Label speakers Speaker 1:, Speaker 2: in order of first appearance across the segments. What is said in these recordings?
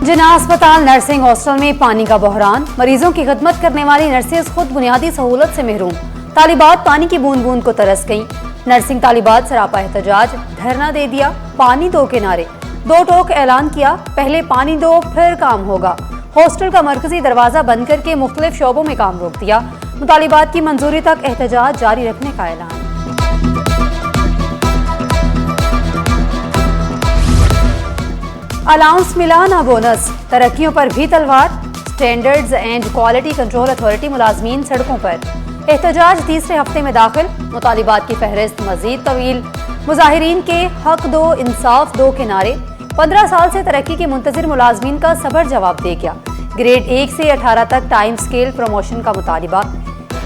Speaker 1: जिन्ना अस्पताल nursing hostel में पानी का बहरान, मरीजों की खिदमत करने वाली नर्सेज खुद बुनियादी सहूलत से महरूम। तालिबात पानी की बूंद बूंद को तरस गईं। नर्सिंग तालिबात सरापा एहतजाज, धरना दे दिया, पानी दो के नारे, 2 टोक ऐलान किया, पहले पानी दो फिर काम होगा। हॉस्टल का मरकजी दरवाजा बंद करके मुख्तलिफ शोबों में काम रोक दिया। मुतालिबात की मंजूरी तक एहतजाज जारी रखने का ऐलान। अलाउंस मिला ना बोनस, तरक्कियों पर भी तलवार। Standards and quality control authority मुलाजमीन सड़कों पर। एहतजाज तीसरे हफ्ते में दाखिल, मुतालिबात की फहरिस्त मजीद तवील। मुजाहिरीन के हक दो इंसाफ दो के नारे। 15 साल से तरक्की के मुंतजिर मुलाजमीन का सबर जवाब दे गया। ग्रेड 1 से 18 तक टाइम स्केल प्रमोशन का मुतालिबा।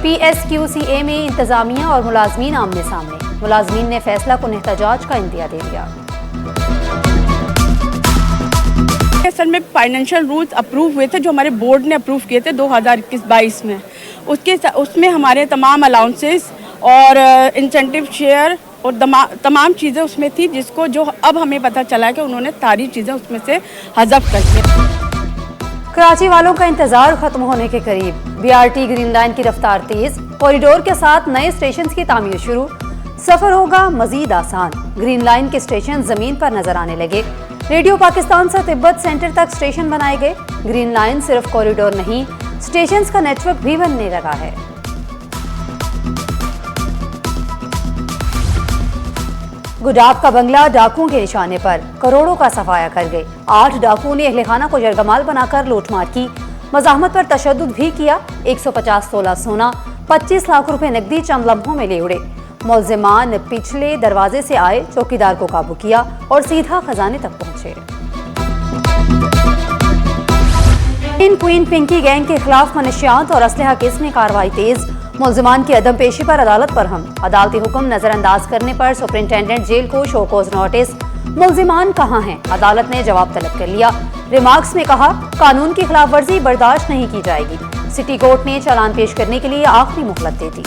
Speaker 1: PSQCA में इंतजामिया और मुलाजमीन आमने सामने। मुलाजमीन ने फैसला कुन एहतजाज का इंदिया दे दिया।
Speaker 2: असल में फाइनेंशियल रूल्स अप्रूव हुए थे जो हमारे बोर्ड ने अप्रूव किए थे 2021-22 में। उसमें हमारे तमाम अलाउंसेस और इंसेंटिव शेयर और तमाम चीज़ें उसमें थी, जिसको जो अब हमें पता चला है कि उन्होंने सारी चीज़ें उसमें से हज़फ कर दी।
Speaker 1: कराची वालों का इंतजार खत्म होने के करीब। BRT ग्रीन लाइन की रफ्तार तेज, कॉरिडोर के साथ नए स्टेशन की तामीर शुरू। सफर होगा मजीद आसान। ग्रीन लाइन के स्टेशन जमीन पर नजर आने लगे। रेडियो पाकिस्तान से तिब्बत सेंटर तक स्टेशन बनाए गए। ग्रीन लाइन सिर्फ कॉरिडोर नहीं, स्टेशन का नेटवर्क भी बनने लगा है। गुडाब का बंगला डाकुओं के निशाने पर, करोड़ों का सफाया कर गए। 8 डाकुओं ने अहले खाना को जरगमाल बनाकर लूटमार की। मज़ाहमत पर तशद्दुद भी किया। 150 तोला सोना, 25 लाख रुपए नकदी चंद लम्हों में ले उड़े। मुलजिमान पिछले दरवाजे से आए, चौकीदार को काबू किया और सीधा खजाने तक पहुंचे। क्वीन पिंकी गैंग के खिलाफ मनशियात और असलहा केस में कार्रवाई तेज। मुलजिमान की अदम पेशी पर अदालत पर हम। अदालती हुक्म नजरअंदाज करने पर सुपरिंटेंडेंट जेल को शोकॉज नोटिस। मुलजिमान कहाँ हैं? अदालत ने जवाब तलब कर लिया। रिमार्क्स में कहा, कानून की खिलाफ वर्जी बर्दाश्त नहीं की जाएगी। सिटी कोर्ट ने चालान पेश करने के लिए आखिरी मोहलत दे दी।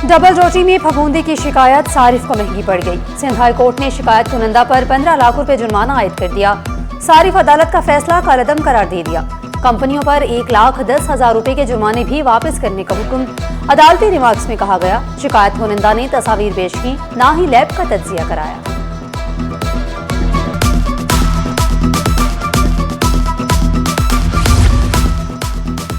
Speaker 1: डबल रोटी में फफूंदी की शिकायत सारिफ को महंगी पड़ गई। सिंध हाई कोर्ट ने शिकायत कुनंदा पर 15 लाख रुपए जुर्माना आयद कर दिया। सारिफ अदालत का फैसला कालअदम करार दे दिया। कंपनियों पर 1,10,000 रुपए के जुर्माने भी वापस करने का हुक्म। अदालती रिमार्क्स में कहा गया, शिकायत कुनंदा ने तस्वीर पेश की, ना ही लैब का तज्जिया कराया।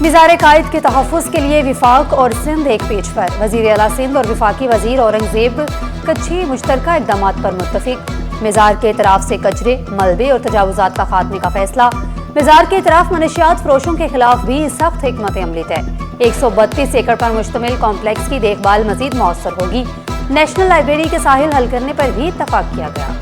Speaker 1: मिज़ार कायद के तहफ़्फ़ुज़ के लिए विफाक और सिंध एक पेज पर। वज़ीर आला सिंध और विफाकी वज़ीर औरंगज़ेब कच्छी मुश्तरका इक़दामात पर मुत्तफ़िक़। मिज़ार के इतराफ़ से कचरे, मलबे और तजावुज़ात का खात्मे का फैसला। मिज़ार के इतराफ़ मनशियात फ़रोशों के खिलाफ भी सख्त हिकमत अमली तय। 132 एकड़ पर मुश्तमिल कॉम्प्लेक्स की देखभाल मज़ीद मौसर होगी। नेशनल लाइब्रेरी के साहिल हल करने पर भी इत्तफ़ाक़ किया गया।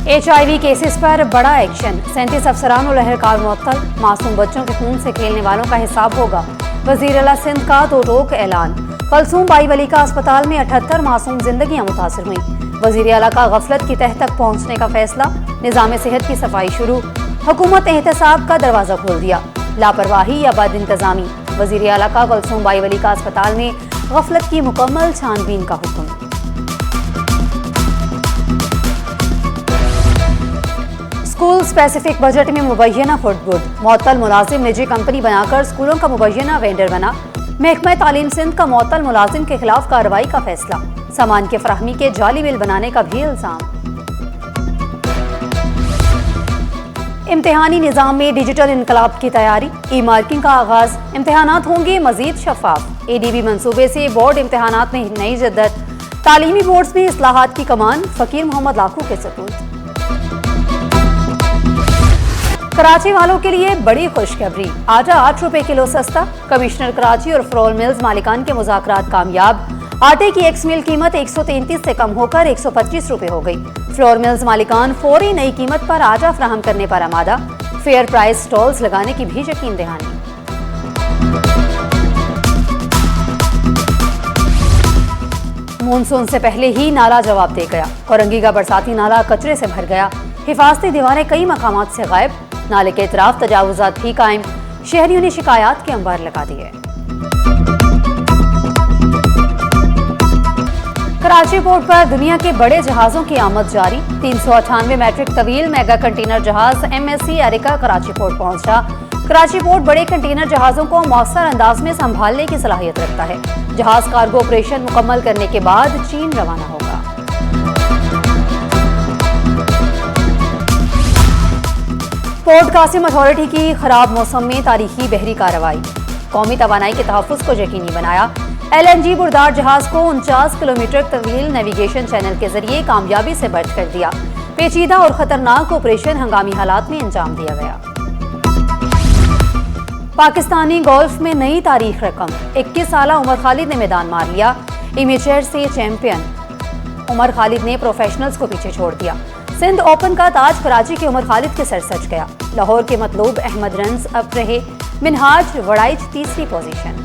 Speaker 1: HIV केसेस पर बड़ा एक्शन। 37 अफसरान और अहलकार मुअत्तल। मासूम बच्चों के खून से खेलने वालों का हिसाब होगा। वज़ीर आला सिंध का 2 टोक ऐलान। कलसूम बाई वली का अस्पताल में 78 मासूम जिंदगियां मुतासिर हुई। वज़ीर आला का गफलत की तह तक पहुंचने का फैसला। निज़ाम सेहत की सफाई शुरू। हुकूमत एहतसाब का दरवाजा खोल दिया। लापरवाही या बद इंतजामी। वज़ीर आला का कलसूम बाई वली का अस्पताल में गफलत की मुकम्मल छानबीन का हुक्म। स्कूल स्पेसिफिक बजट में मुबैना फुटबुट। मुअत्तल मुलाजिम निजी कंपनी बनाकर स्कूलों का मुबैना वेंडर बना। महकमा तालीम सिंध का मुअत्तल मुलाजिम के खिलाफ कार्रवाई का फैसला। सामान के फराहमी के जाली बिल बनाने का भी इल्जाम। इम्तिहानी निज़ाम में डिजिटल इनकलाब की तैयारी। ई मार्किंग का आगाज। इम्तिहानात होंगे मजीद शफाफ। ADB मंसूबे से बोर्ड इम्तिहानात में नई जद्दत। तालीमी बोर्ड्स में इस्लाहात की कमान फकीर मोहम्मद लाखू के सपूत। कराची वालों के लिए बड़ी खुशखबरी। आटा 8 रुपए किलो सस्ता। कमिश्नर कराची और फ्लोर मिल्स मालिकान के मुज़ाकरात कामयाब। आटे की एक्स मिल कीमत 133 से कम होकर 125 रुपए हो गई। फ्लोर मिल्स मालिकान फौरी नई कीमत पर आटा फ्राहम करने पर आमादा। फेयर प्राइस स्टॉल्स लगाने की भी यकीन दहानी। मानसून से पहले ही नाला जवाब दे गया। औरंगी का बरसाती नाला कचरे से भर गया। हिफाजती दीवारें कई मकामात से गायब। नाले के इतराफ तजावुजात भी कायम। शहरियों ने शिकायत के अंबार लगा दिए। कराची पोर्ट पर दुनिया के बड़े जहाजों की आमद जारी। 398 मैट्रिक तवील मेगा कंटेनर जहाज MSC एरिका कराची पोर्ट पहुंचा। कराची पोर्ट बड़े कंटेनर जहाजों को मौसर अंदाज में संभालने की सलाहियत रखता है। जहाज कार्गो ऑपरेशन मुकम्मल करने के बाद चीन रवाना होगा। पोर्ट कासिम अथॉरिटी की खराब मौसम में तारीखी बहरी कार्रवाई, कौमी तवानाई के तहफ़्फ़ुज़ को यकीनी बनाया। LNG बुरदार जहाज को 49 किलोमीटर तवील नेविगेशन चैनल के जरिए कामयाबी से बर्थ कर दिया। पेचीदा और खतरनाक ऑपरेशन हंगामी हालात में अंजाम दिया गया। पाकिस्तानी गोल्फ में नई तारीख रकम, 21 साला उमर खालिद ने मैदान मार लिया। इमेचर से चैंपियन उमर खालिद ने प्रोफेशनल्स को पीछे छोड़ दिया। सिंध ओपन का ताज कराची के उमर खालिद के सर सज गया। लाहौर के मतलूब अहमद रन्स अब रहे मिनहाज वड़ाइच तीसरी पोजीशन।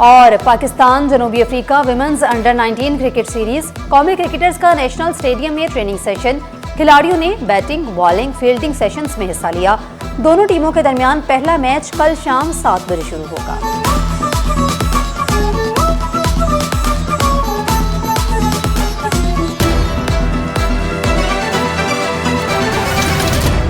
Speaker 1: और पाकिस्तान जनूबी Africa womens under 19 cricket series, कौमी क्रिकेटर्स का नेशनल स्टेडियम में ट्रेनिंग सेशन। खिलाड़ियों ने बैटिंग, बॉलिंग, फील्डिंग सेशंस में हिस्सा लिया। दोनों टीमों के दरमियान पहला मैच कल शाम 7 बजे शुरू होगा।